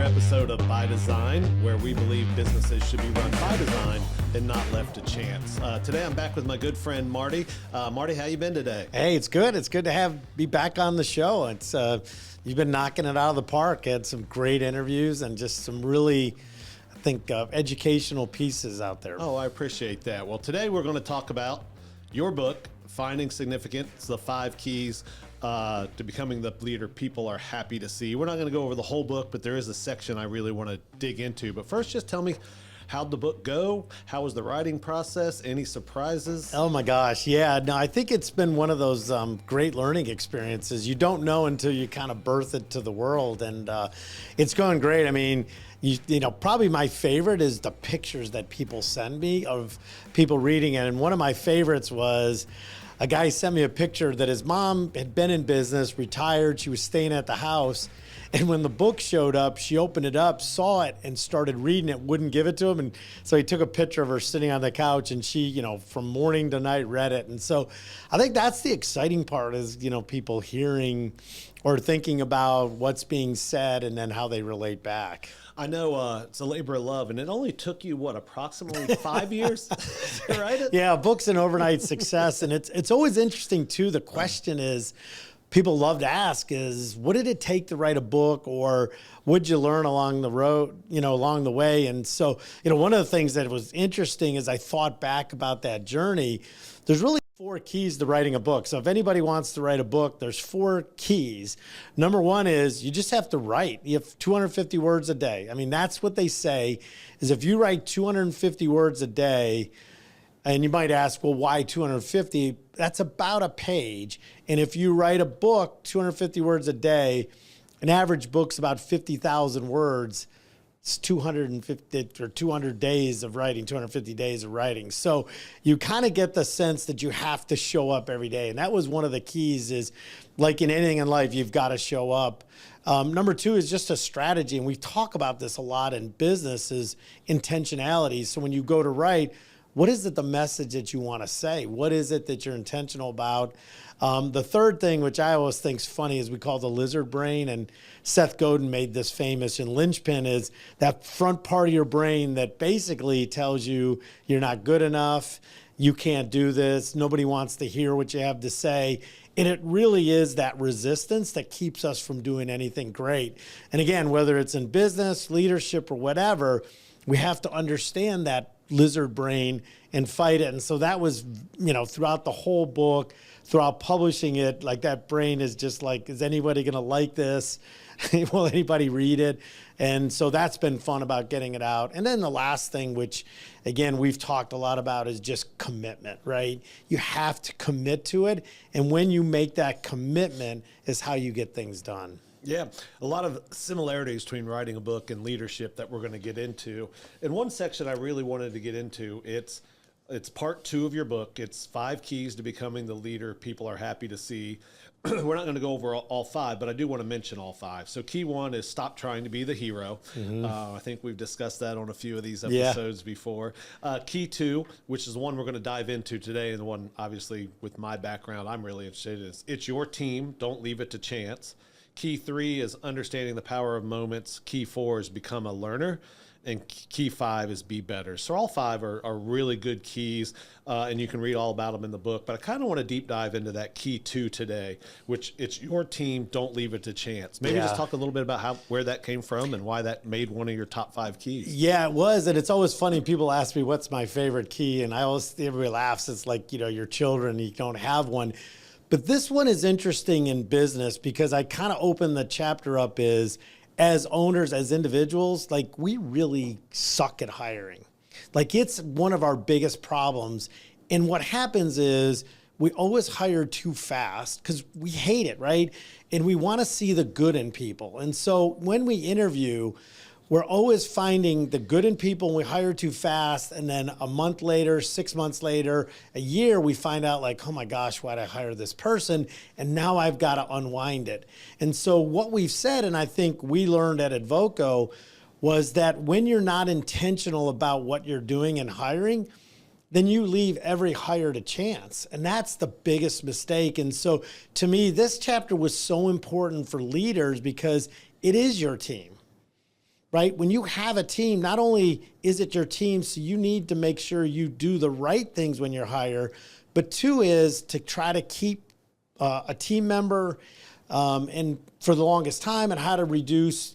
episode of By Design, where we believe businesses should be run by design and not left to chance. Today I'm back with my good friend Marty. Marty, how you been today? Hey, it's good. It's good to be back on the show. It's you've been knocking it out of the park. Had some great interviews and just some really, I think, educational pieces out there. Oh, I appreciate that. Well, today we're going to talk about your book, Finding Significance, the 5 keys to becoming the leader people are happy to see. We're not going to go over the whole book, but there is a section I really want to dig into. But first, just tell me, how'd the book go? How was the writing process? Any surprises? Oh my gosh, yeah. No, I think it's been one of those great learning experiences. You don't know until you kind of birth it to the world, and it's going great. I mean, you know, probably my favorite is the pictures that people send me of people reading it. And one of my favorites was a guy sent me a picture that his mom had been in business, retired. She was staying at the house. And when the book showed up, she opened it up, saw it, and started reading it, wouldn't give it to him. And so he took a picture of her sitting on the couch, and she, you know, from morning to night read it. And so I think that's the exciting part is, you know, people hearing or thinking about what's being said and then how they relate back. I know it's a labor of love, and it only took you, what, approximately 5 years to write it? Yeah, a book's an overnight success, and it's always interesting, too. The question is, people love to ask is, what did it take to write a book, or what'd you learn along the road, you know, along the way? And so, you know, one of the things that was interesting as I thought back about that journey, there's really 4 keys to writing a book. So if anybody wants to write a book, there's 4 keys. Number 1 is you just have to write. You have 250 words a day. I mean, that's what they say is if you write 250 words a day, and you might ask, well, why 250? That's about a page. And if you write a book, 250 words a day, an average book's about 50,000 words. It's 250 or 200 days of writing, 250 days of writing. So you kind of get the sense that you have to show up every day. And that was one of the keys is, like in anything in life, you've got to show up. Number 2 is just a strategy. And we talk about this a lot in business is intentionality. So when you go to write, what is it the message that you want to say? What is it that you're intentional about? The third thing, which I always think is funny, is we call the lizard brain. And Seth Godin made this famous in Linchpin is that front part of your brain that basically tells you you're not good enough, you can't do this, nobody wants to hear what you have to say. And it really is that resistance that keeps us from doing anything great. And again, whether it's in business, leadership, or whatever, we have to understand that lizard brain and fight it. And so that was, you know, throughout the whole book, throughout publishing it, like that brain is just like, is anybody going to like this? Will anybody read it? And so that's been fun about getting it out. And then the last thing, which again, we've talked a lot about is just commitment, right? You have to commit to it. And when you make that commitment is how you get things done. Yeah, a lot of similarities between writing a book and leadership that we're going to get into. In one section I really wanted to get into, it's part 2 of your book. It's 5 keys to becoming the leader people are happy to see. We're not going to go over all 5, but I do want to mention all 5. So key 1 is stop trying to be the hero. I think we've discussed that on a few of these episodes before. Key 2, which is the one we're going to dive into today, and the one obviously with my background I'm really interested in, is it's your team. Don't leave it to chance. Key 3 is understanding the power of moments. Key 4 is become a learner. And key 5 is be better. So all 5 are really good keys, and you can read all about them in the book. But I kind of want to deep dive into that key 2 today, which it's your team, don't leave it to chance. Maybe just talk a little bit about where that came from and why that made one of your top 5 keys. Yeah, it was. And it's always funny. People ask me, what's my favorite key? And everybody laughs. It's like, you know, your children, you don't have one. But this one is interesting in business because I kind of open the chapter up is, as owners, as individuals, like we really suck at hiring. Like it's one of our biggest problems. And what happens is we always hire too fast because we hate it, right? And we want to see the good in people. And so when we interview, we're always finding the good in people and we hire too fast. And then a month later, 6 months later, a year, we find out like, oh my gosh, why'd I hire this person? And now I've got to unwind it. And so what we've said, and I think we learned at Advoco, was that when you're not intentional about what you're doing and hiring, then you leave every hire to chance. And that's the biggest mistake. And so to me, this chapter was so important for leaders because it is your team. right? When you have a team, not only is it your team, so you need to make sure you do the right things when you're hired, but two is to try to keep a team member and for the longest time, and how to reduce,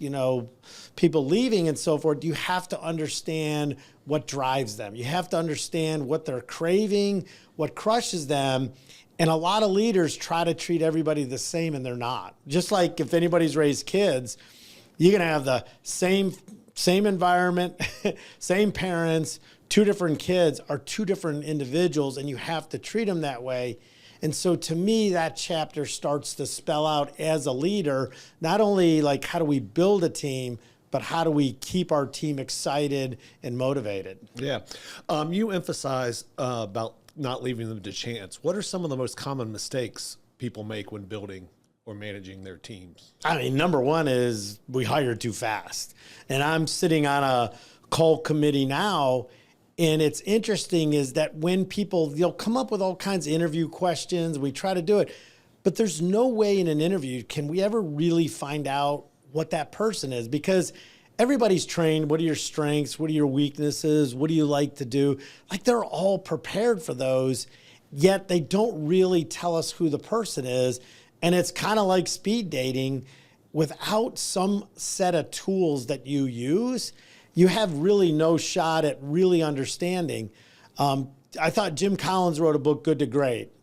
people leaving and so forth. You have to understand what drives them. You have to understand what they're craving, what crushes them. And a lot of leaders try to treat everybody the same, and they're not. Just like if anybody's raised kids, you're going to have the same environment, same parents, two different kids are two different individuals, and you have to treat them that way. And so to me, that chapter starts to spell out as a leader, not only like how do we build a team, but how do we keep our team excited and motivated? Yeah. You emphasize about not leaving them to chance. What are some of the most common mistakes people make when building or managing their teams? I mean, number one is we hire too fast. And I'm sitting on a call committee now, and it's interesting is that when people, they'll come up with all kinds of interview questions, we try to do it, but there's no way in an interview can we ever really find out what that person is, because everybody's trained. What are your strengths? What are your weaknesses? What do you like to do? Like they're all prepared for those, yet they don't really tell us who the person is. And it's kind of like speed dating. Without some set of tools that you use, you have really no shot at really understanding. I thought Jim Collins wrote a book, Good to Great,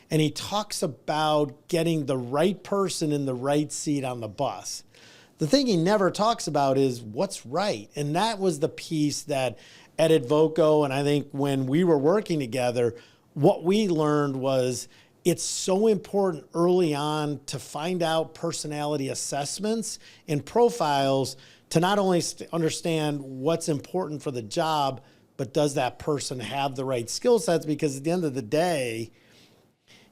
and he talks about getting the right person in the right seat on the bus. The thing he never talks about is what's right. And that was the piece that at Advoco, and I think when we were working together, what we learned was it's so important early on to find out personality assessments and profiles to not only understand what's important for the job, but does that person have the right skill sets? Because at the end of the day,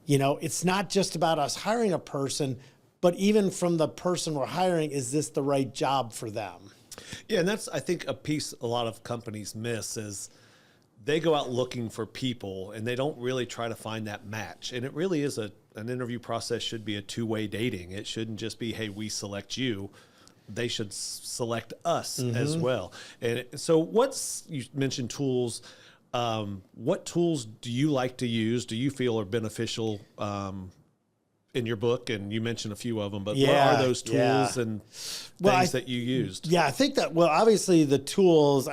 it's not just about us hiring a person, but even from the person we're hiring, is this the right job for them? Yeah, and that's, I think, a piece a lot of companies miss is they go out looking for people and they don't really try to find that match. And it really is an interview process should be a two-way dating. It shouldn't just be, hey, we select you. They should select us as well. And so you mentioned tools. What tools do you like to use? Do you feel are beneficial in your book? And you mentioned a few of them, but what are those tools and things that you used? Yeah, I think that, obviously the tools,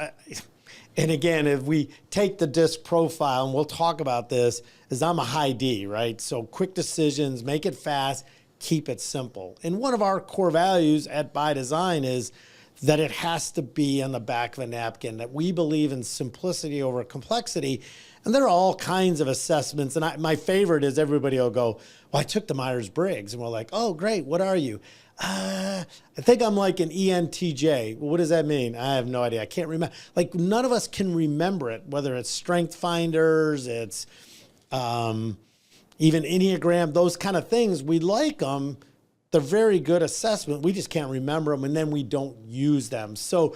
and again, if we take the DISC profile, and we'll talk about this, is I'm a high D, right? So quick decisions, make it fast, keep it simple. And one of our core values at By Design is that it has to be on the back of a napkin, that we believe in simplicity over complexity. And there are all kinds of assessments. And my favorite is everybody will go, well, I took the Myers-Briggs. And we're like, oh, great. What are you? I think I'm like an ENTJ. Well, what does that mean? I have no idea. I can't remember. Like none of us can remember it, whether it's Strength Finders, it's even Enneagram, those kind of things. We like them. They're very good assessment. We just can't remember them, and then we don't use them. So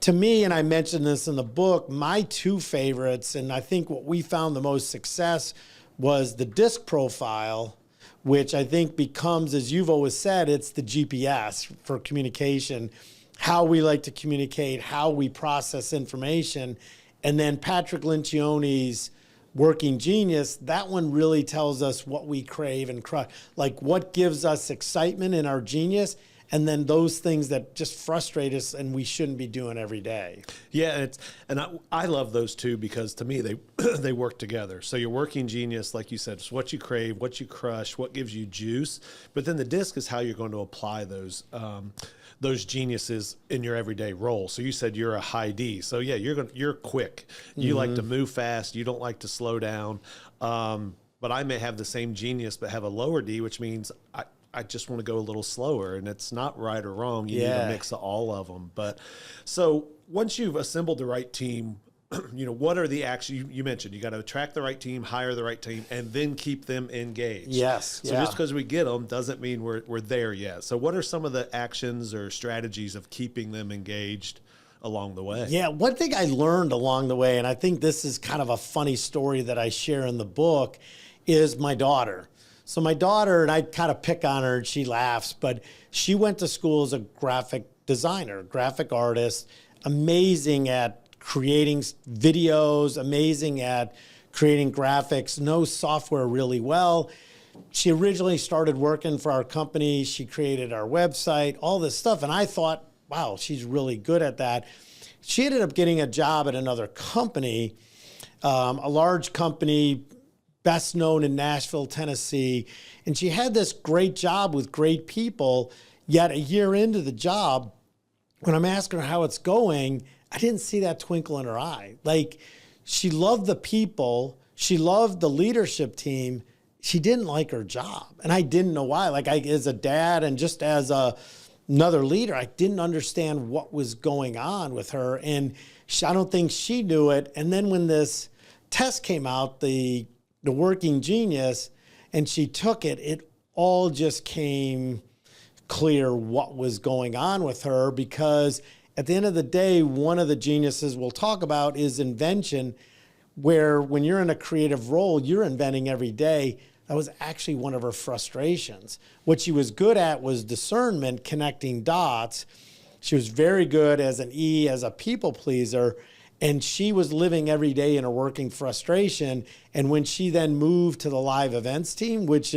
to me, and I mentioned this in the book, my two favorites, and I think what we found the most success was the DISC profile, which I think becomes, as you've always said, it's the GPS for communication, how we like to communicate, how we process information. And then Patrick Lencioni's Working Genius, that one really tells us what we crave and crush, like what gives us excitement in our genius, and then those things that just frustrate us and we shouldn't be doing every day. Yeah, I love those two because to me they work together. So your Working Genius, like you said, is what you crave, what you crush, what gives you juice. But then the DISC is how you're going to apply those geniuses in your everyday role. So you said you're a high D. So yeah, you're quick. You like to move fast. You don't like to slow down. But I may have the same genius but have a lower D, which means I just want to go a little slower, and it's not right or wrong. You need a mix of all of them. But so once you've assembled the right team, what are the actions you mentioned? You got to attract the right team, hire the right team, and then keep them engaged. Yes. So just because we get them doesn't mean we're there yet. So what are some of the actions or strategies of keeping them engaged along the way? Yeah, one thing I learned along the way, and I think this is kind of a funny story that I share in the book, is my daughter. So my daughter, and I kind of pick on her and she laughs, but she went to school as a graphic designer, graphic artist, amazing at creating videos, amazing at creating graphics, knows software really well. She originally started working for our company. She created our website, all this stuff. And I thought, wow, she's really good at that. She ended up getting a job at another company, a large company, best known in Nashville, Tennessee. And she had this great job with great people. Yet a year into the job, when I'm asking her how it's going, I didn't see that twinkle in her eye. Like, she loved the people. She loved the leadership team. She didn't like her job. And I didn't know why. Like, as a dad and just as another leader, I didn't understand what was going on with her. And I don't think she knew it. And then when this test came out, the Working Genius, and she took it, it all just came clear what was going on with her, because at the end of the day, one of the geniuses we'll talk about is invention, where when you're in a creative role, you're inventing every day. That was actually one of her frustrations. What she was good at was discernment, connecting dots. She was very good as a people pleaser, and she was living every day in a working frustration. And when she then moved to the live events team, which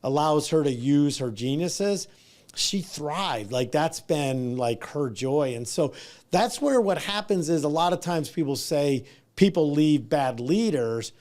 allows her to use her geniuses, she thrived. Like, that's been like her joy. And so that's where what happens is, a lot of times people say people leave bad leaders.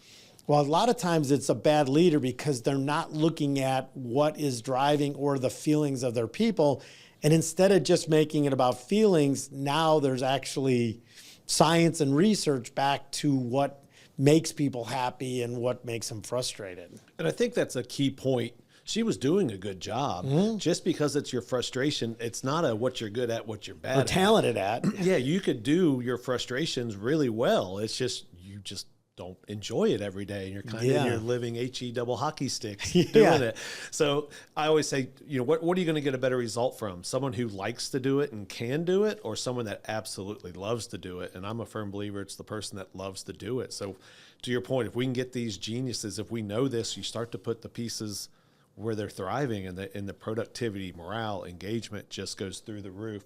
Well, a lot of times it's a bad leader because they're not looking at what is driving or the feelings of their people. And instead of just making it about feelings, now there's actually science and research back to what makes people happy and what makes them frustrated. And I think that's a key point. She was doing a good job. Just because it's your frustration, it's not a what you're good at, what you're bad Or at. talented at. Yeah, you could do your frustrations really well. It's just, you just don't enjoy it every day. And you're kind of in your living HE double hockey sticks doing it. So I always say, what are you going to get a better result from? Someone who likes to do it and can do it, or someone that absolutely loves to do it? And I'm a firm believer it's the person that loves to do it. So to your point, if we can get these geniuses, if we know this, you start to put the pieces where they're thriving, and the productivity, morale, engagement just goes through the roof.